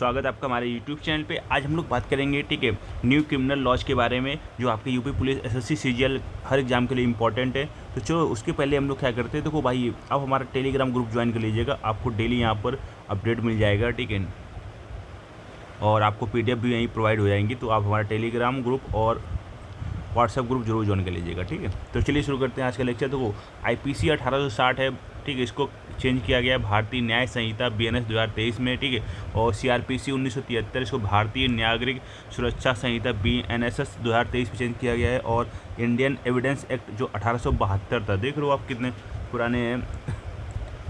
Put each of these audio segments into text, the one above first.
स्वागत है आपका हमारे यूट्यूब चैनल पे। आज हम लोग बात करेंगे, ठीक है, न्यू क्रिमिनल लॉज के बारे में जो आपके यूपी पुलिस एसएससी सीजीएल हर एग्जाम के लिए इंपॉर्टेंट है। तो चलो उसके पहले हम लोग क्या करते हैं, देखो भाई आप हमारा टेलीग्राम ग्रुप ज्वाइन कर लीजिएगा, आपको डेली यहाँ पर अपडेट मिल जाएगा, ठीक है, और आपको PDF भी यहीं प्रोवाइड हो जाएंगी। तो आप हमारा टेलीग्राम ग्रुप और व्हाट्सएप ग्रुप जरूर ज्वाइन कर लीजिएगा, ठीक है। तो चलिए शुरू करते हैं आज का लेक्चर। देखो IPC 1860 है, ठीक है, इसको चेंज किया गया है भारतीय न्याय संहिता BNS 2023 में, ठीक है, और CRPC 1973 इसको भारतीय नागरिक सुरक्षा संहिता BNSS 2023 में चेंज किया गया है, और इंडियन एविडेंस एक्ट जो 1872 था, देख रहे हो आप कितने पुराने हैं,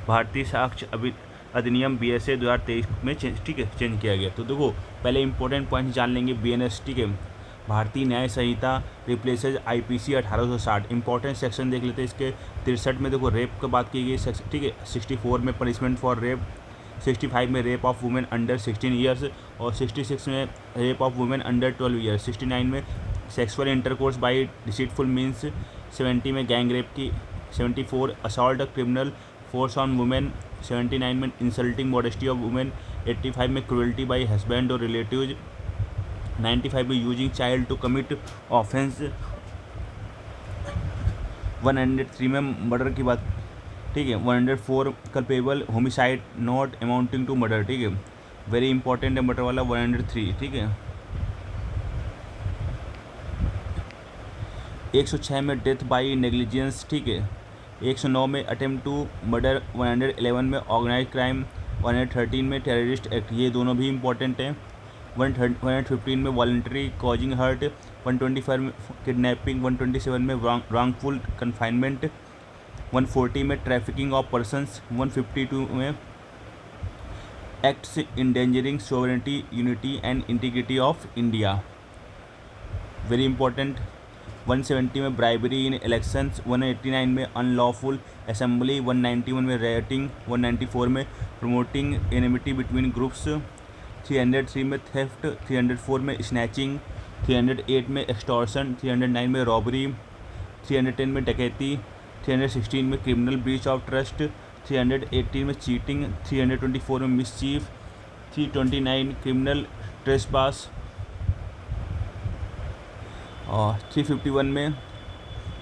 भारतीय साक्ष्य अधिनियम BSA 2023 में ठीक है चेंज किया गया। तो देखो पहले इंपॉर्टेंट पॉइंट जान लेंगे। BNS, ठीक है, भारतीय न्याय संहिता रिप्लेसेज IPC 1860। इंपॉर्टेंट सेक्शन देख लेते हैं इसके। 63 में देखो रेप की बात की गई, ठीक है, 64 में पनिशमेंट फॉर रेप, 65 में rape of women under 16 years, और 66 में rape of women under 12 years, 69 में sexual intercourse by deceitful means, 70 में गैंग रेप की, 74 assault criminal force on women, 79 में इंसल्टिंग मॉडेस्टी ऑफ वुमेन, 85 में क्रुएल्टी बाय हस्बैंड और relatives, 95 में using child to commit offence, 103 में मर्डर की बात, ठीक है, 104 culpable homicide not amounting to murder, ठीक है, वेरी इंपॉर्टेंट है मर्डर वाला 103, ठीक है। 106 में डेथ बाई नेग्लिजेंस, ठीक है, 109 में अटेम्प्ट टू मर्डर, 111 में ऑर्गेनाइज क्राइम, 113 में टेररिस्ट एक्ट, ये दोनों भी इंपॉर्टेंट हैं। 115 में वॉलंटरी कॉजिंग हर्ट, 125 में किडनैपिंग, 127 में रॉन्गफुल कन्फाइनमेंट, 140 में ट्रैफिकिंग ऑफ पर्सनस, 152 में acts endangering sovereignty unity and integrity of India, very important. 170 में ब्राइबरी इन इलेक्शंस, 189 में अनलॉफुल असेंबली, 191 में रेटिंग, 194 में प्रमोटिंग एनिमिटी बिटवीन ग्रुप्स, 303 में थेफ्ट, 304 में स्नैचिंग, 308 में एक्सटॉर्शन, 309 में रॉबरी, 310 में डकैती, 316 में क्रिमिनल ब्रीच ऑफ ट्रस्ट, 318 में चीटिंग, 324 में मिसचीफ, 329 क्रिमिनल ट्रेसपास, और 351 में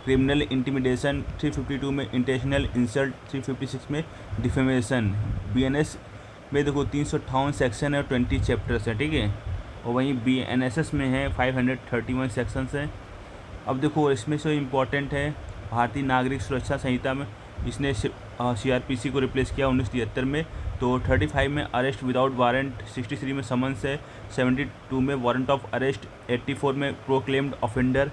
क्रिमिनल इंटिमिडेशन, 352 में इंटेंशनल इंसल्ट, 356 में डिफेमेशन। BNS में देखो 358 सेक्शन है और 20 चैप्टर्स हैं, ठीक है, और वहीं BNSS में है 531 सेक्शंस हैं। अब देखो इसमें से इम्पॉर्टेंट है भारतीय नागरिक सुरक्षा संहिता में, इसने CRPC को रिप्लेस किया 1973 में। तो 35 में अरेस्ट विदाउट वारंट, 63 में समन्स है, 72 में वारंट ऑफ अरेस्ट, 84 में प्रोक्लेम्ड ऑफेंडर,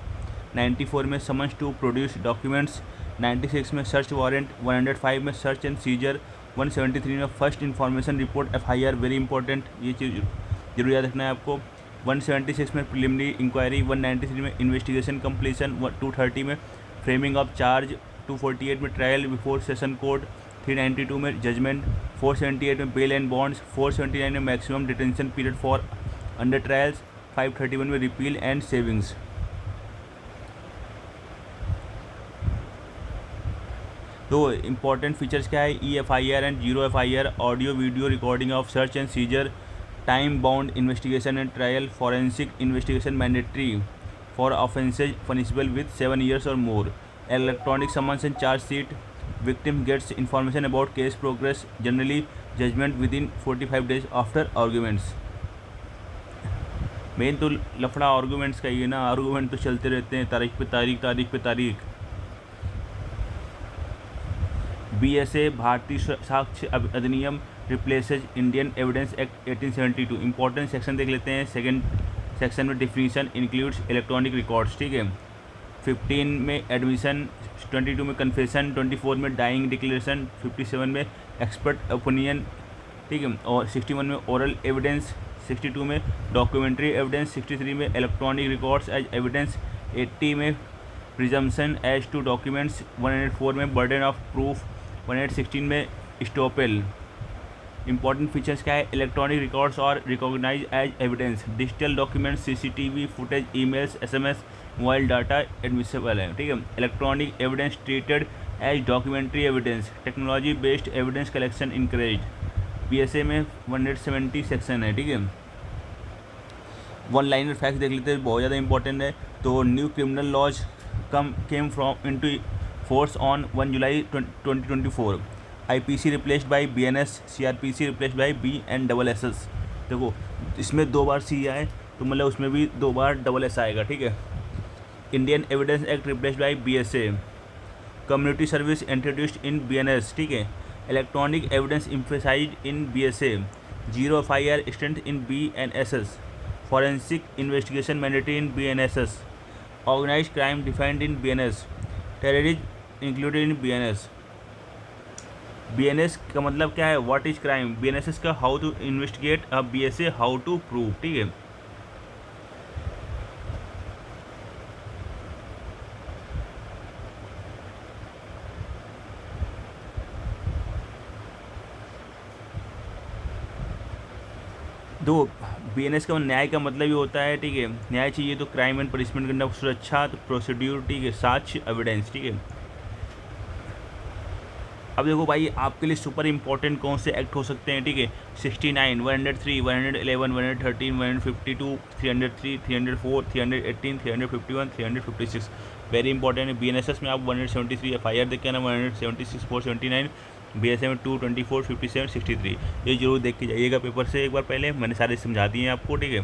94 में समन्स टू प्रोड्यूस डॉक्यूमेंट्स, 96 में सर्च वारंट, 105 में सर्च एंड सीजर, 173 में first information report FIR, very important, ये चीज़ जरूर याद रखना है आपको। 176 में प्रिलिमिनरी इंक्वायरी, 193 में इन्वेस्टिगेशन कंप्लीशन, 230 में फ्रेमिंग ऑफ चार्ज, 248 में ट्रायल बिफोर सेशन कोर्ट, 392 में जजमेंट, 478 में बेल एंड बॉन्ड्स, 479 में maximum detention period for under trials, 531 में रिपील एंड सेविंग्स। तो इम्पॉर्टेंट फीचर्स क्या है, EFIR and 0 FIR, audio video recording of search and seizure, time bound investigation and trial, forensic investigation mandatory for offences punishable with 7 years और more, electronic summons and charge sheet, victim gets information about case progress, generally judgement within 45 days after arguments. Main तो लफड़ा arguments का ही है ना, argument तो चलते रहते हैं, तारीख पे तारीख, तारीख पे तारीख। BSA भारतीय साक्ष्य अधिनियम replaces Indian evidence act 1872। Important section देख लेते हैं। सेकंड सेक्शन में डिफिनीशन इंक्लूड्स इलेक्ट्रॉनिक रिकॉर्ड्स, ठीक है, 15 में एडमिशन, 22 में कन्फेशन, 24 में डाइंग डिक्लेरेशन, 57 में एक्सपर्ट ओपिनियन, ठीक है, और 61 में ओरल एविडेंस, 62 में डॉक्यूमेंट्री एविडेंस, 63 में इलेक्ट्रॉनिक रिकॉर्ड्स एज एविडेंस, 80 में प्रिजम्पशन एज टू डॉक्यूमेंट्स, 104 में बर्डन ऑफ प्रूफ, 116 में स्टॉपेल। इंपॉर्टेंट फीचर्स क्या है, इलेक्ट्रॉनिक रिकॉर्ड्स और recognise as evidence, digital documents, CCTV footage, emails, SMS, mobile data admissible है, ठीक है। Electronic evidence treated as documentary evidence, technology based evidence collection encourage, BSA में 170 section है, ठीक है। वन लाइनर फैक्ट देख लेते हैं, बहुत ज़्यादा इंपॉर्टेंट है। तो new criminal laws came from into force on 1 July 2024। IPC replaced by BNS, CRPC replaced by BNSS। देखो इसमें 2 बार C आए तो मतलब उसमें भी 2 बार SS आएगा, ठीक है। Indian evidence act replaced by BSA। Community service introduced in BNS, ठीक है। Electronic evidence emphasised in BSA। Zero FIR strength in BNSS। Forensic investigation mandatory in BNSS। Organised crime defined in BNS। Terrorism included in BNS। BNS का मतलब क्या है, what is crime. BNSS का how to investigate. BSA how to prove, ठीक है। दो BNS का न्याय का मतलब ये होता है, ठीक है। न्याय चाहिए तो क्राइम एंड पनिशमेंट करना, सुरक्षा तो प्रोसीड्यूर, ठीक है, साक्ष्य एविडेंस, ठीक है। अब देखो भाई आपके लिए सुपर इंपॉर्टेंट कौन से एक्ट हो सकते हैं, ठीक है। 69, 103, 111, 113, 152, 303, 304, 318, 351, 356 वेरी इंपॉर्टेंट है। BNSS में आप 173 FIR देख के ना, 176, 479। BSA में 224, 57, 63। ये जरूर देख के जाइएगा पेपर से एक बार पहले, मैंने सारे समझा दिए हैं आपको, ठीक है।